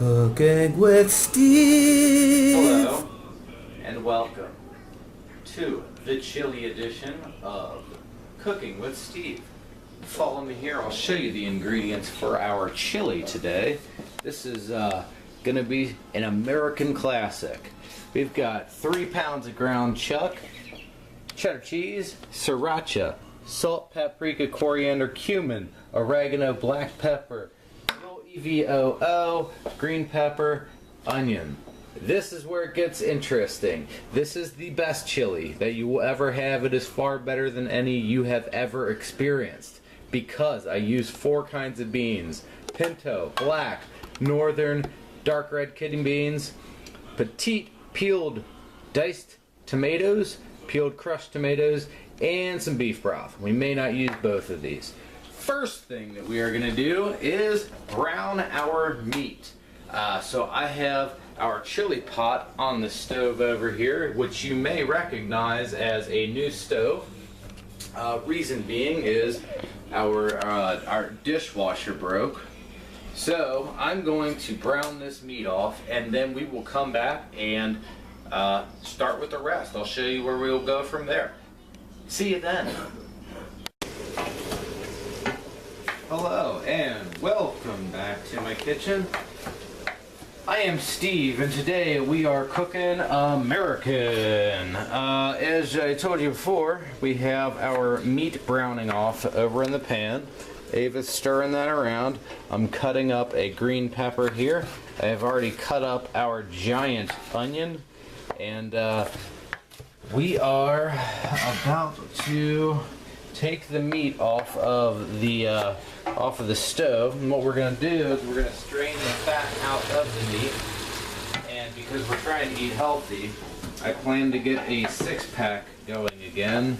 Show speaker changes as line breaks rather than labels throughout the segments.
Cooking with Steve.
Hello, and welcome to the chili edition of Cooking with Steve. Follow me here, I'll show you the ingredients for our chili today. This is going to be an American classic. We've got 3 pounds of ground chuck, cheddar cheese, sriracha, salt, paprika, coriander, cumin, oregano, black pepper, EVOO, green pepper, onion. This is where it gets interesting. This is the best chili that you will ever have. It is far better than any you have ever experienced because I use 4 kinds of beans: pinto, black, northern, dark red kidney beans, petite peeled diced tomatoes, peeled crushed tomatoes, and some beef broth. We may not use both of these. First thing that we are going to do is brown our meat. So I have our chili pot on the stove over here, which you may recognize as a new stove. Reason being is our dishwasher broke. So I'm going to brown this meat off, and then we will come back and start with the rest. I'll show you where we will go from there. See you then. Hello and welcome back to my kitchen. I am Steve and today we are cooking American. As I told you before, we have our meat browning off over in the pan. Ava's stirring that around. I'm cutting up a green pepper here. I have already cut up our giant onion, and we are about to take the meat off of the stove, and what we're going to do is we're going to strain the fat out of the meat. And because we're trying to eat healthy, I plan to get a 6-pack going again.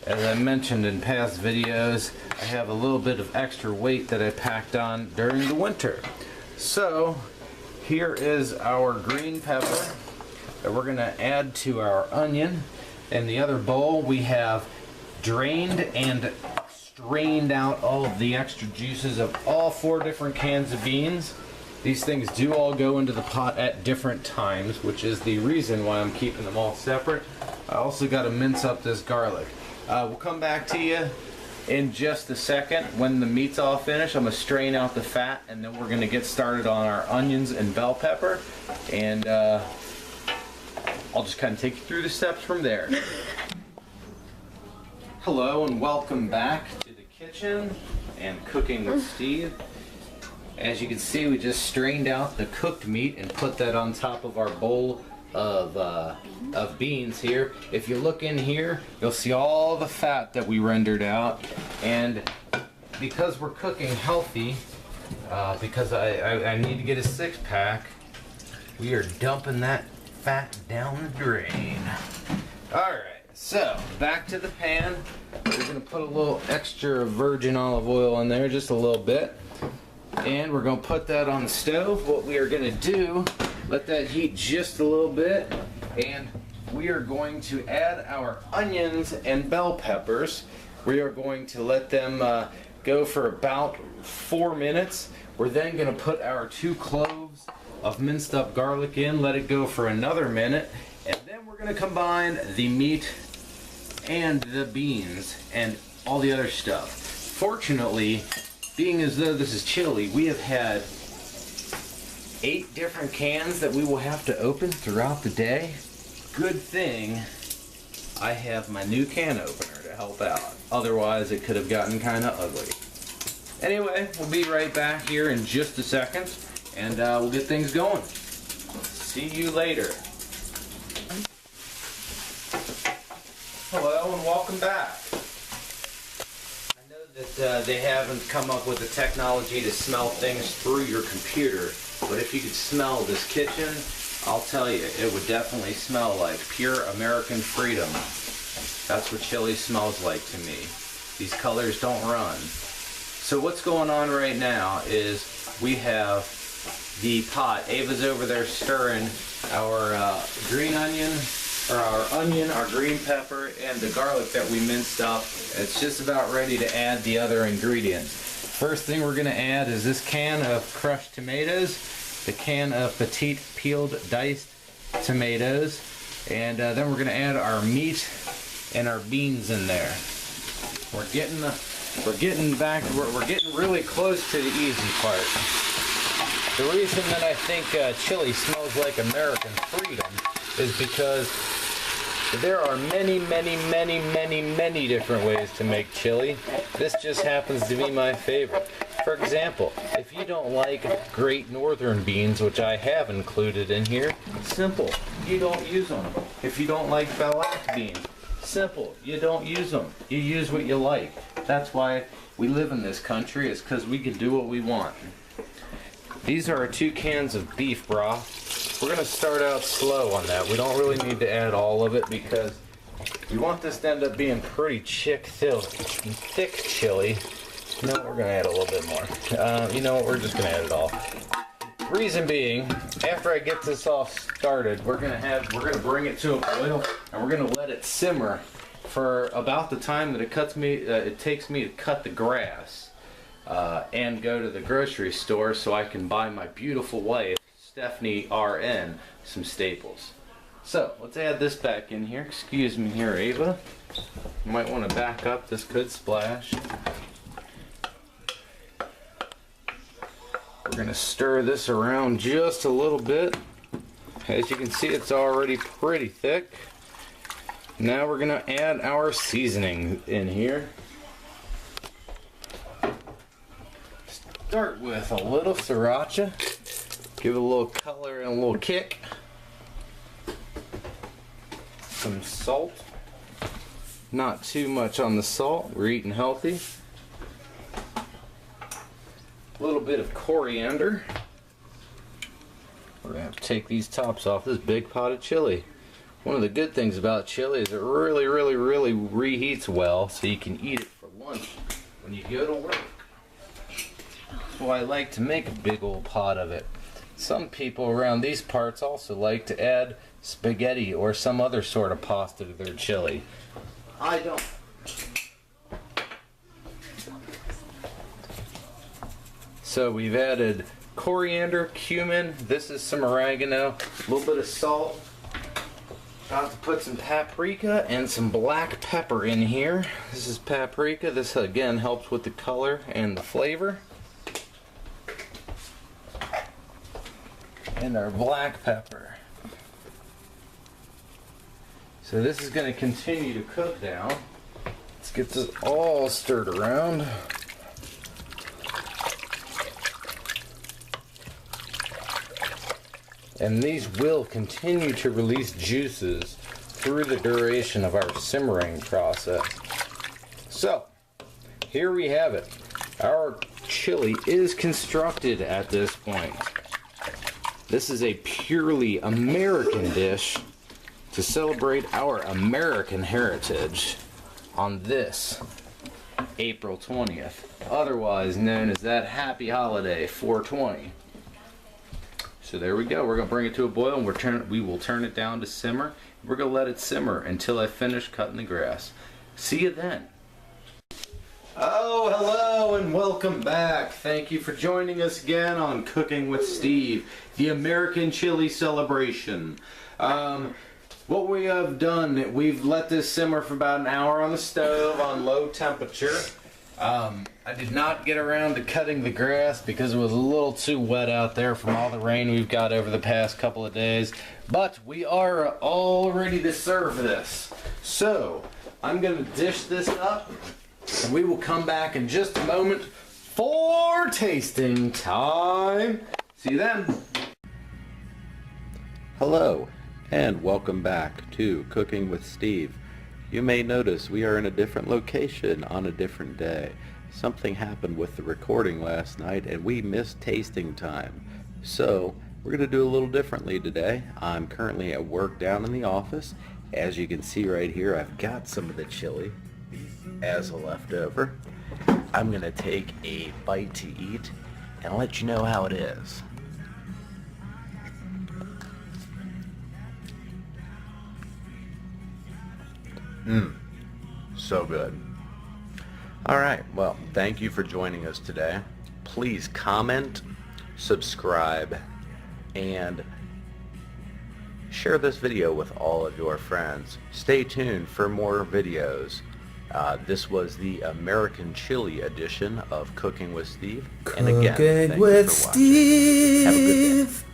As I mentioned in past videos, I have a little bit of extra weight that I packed on during the winter. So here is our green pepper that we're going to add to our onion. In the other bowl we have drained and strained out all of the extra juices of all 4 different cans of beans. These things do all go into the pot at different times, which is the reason why I'm keeping them all separate. I also got to mince up this garlic. We'll come back to you in just a second. When the meat's all finished, I'm going to strain out the fat, and then we're going to get started on our onions and bell pepper, and I'll just kind of take you through the steps from there. Hello and welcome back to the kitchen and Cooking with Steve. As you can see, we just strained out the cooked meat and put that on top of our bowl of beans here. If you look in here, you'll see all the fat that we rendered out, and because we're cooking healthy, because I need to get a 6-pack, we are dumping that fat down the drain. Alright. So, back to the pan. We're going to put a little extra virgin olive oil in there, just a little bit. And we're going to put that on the stove. What we are going to do, let that heat just a little bit. And we are going to add our onions and bell peppers. We are going to let them go for about 4 minutes. We're then going to put our 2 cloves of minced up garlic in, let it go for another minute. And then we're going to combine the meat and the beans and all the other stuff. Fortunately, being as though this is chili, we have had 8 different cans that we will have to open throughout the day. Good thing I have my new can opener to help out. Otherwise, it could have gotten kind of ugly. Anyway, we'll be right back here in just a second, and we'll get things going. See you later. Hello and welcome back. I know that they haven't come up with the technology to smell things through your computer, but if you could smell this kitchen, I'll tell you, it would definitely smell like pure American freedom. That's what chili smells like to me. These colors don't run. So what's going on right now is we have the pot. Ava's over there stirring our green onion, or our onion, our green pepper, and the garlic that we minced up. It's just about ready to add the other ingredients. First thing we're going to add is this can of crushed tomatoes. a can of petite peeled diced tomatoes, and then we're going to add our meat and our beans in there. We're getting really close to the easy part. The reason that I think chili smells like American freedom is because there are many different ways to make chili. This just happens to be my favorite. For example, if you don't like Great Northern beans, which I have included in here, simple, you don't use them. If you don't like Ballack beans, simple, you don't use them. You use what you like. That's why we live in this country, is because we can do what we want. These are our 2 cans of beef broth. We're going to start out slow on that. We don't really need to add all of it because we want this to end up being pretty thick chili. You know what, we're going to add a little bit more. You know what, we're just going to add it all. Reason being, after I get this all started, we're going to bring it to a boil, and we're going to let it simmer for about the time that it takes me to cut the grass and go to the grocery store so I can buy my beautiful wife, Stephanie RN, some staples. So let's add this back in here. Excuse me here, Ava. You might want to back up. This could splash. We're going to stir this around just a little bit. As you can see, it's already pretty thick. Now we're going to add our seasoning in here. Start with a little sriracha. Give it a little color and a little kick. Some salt. Not too much on the salt. We're eating healthy. A little bit of coriander. We're going to have to take these tops off this big pot of chili. One of the good things about chili is it really reheats well, so you can eat it for lunch when you go to work. That's why I like to make a big old pot of it. Some people around these parts also like to add spaghetti or some other sort of pasta to their chili. I don't. So we've added coriander, cumin, this is some oregano, a little bit of salt. About to put some paprika and some black pepper in here. This is paprika. This again helps with the color and the flavor. And our black pepper. So this is going to continue to cook now. Let's get this all stirred around. And these will continue to release juices through the duration of our simmering process. So, here we have it. Our chili is constructed at this point. This is a purely American dish to celebrate our American heritage on this April 20th, otherwise known as that happy holiday, 420. So there we go. We're going to bring it to a boil, and we will turn it down to simmer. We're going to let it simmer until I finish cutting the grass. See you then. Oh, hello and welcome back. Thank you for joining us again on Cooking with Steve, the American Chili Celebration. What we have done, we've let this simmer for about an hour on the stove on low temperature. I did not get around to cutting the grass because it was a little too wet out there from all the rain we've got over the past couple of days. But we are all ready to serve this. So, I'm going to dish this up, and we will come back in just a moment for tasting time. See you then.
Hello, and welcome back to Cooking with Steve. You may notice we are in a different location on a different day. Something happened with the recording last night and we missed tasting time. So we're going to do a little differently today. I'm currently at work down in the office. As you can see right here, I've got some of the chili as a leftover. I'm going to take a bite to eat and let you know how it is. So good. Alright, well, thank you for joining us today. Please comment, subscribe, and share this video with all of your friends. Stay tuned for more videos. This was the American Chili edition of Cooking with Steve. And again, thank
Cooking
you
with
for watching. Have a good day.
Steve.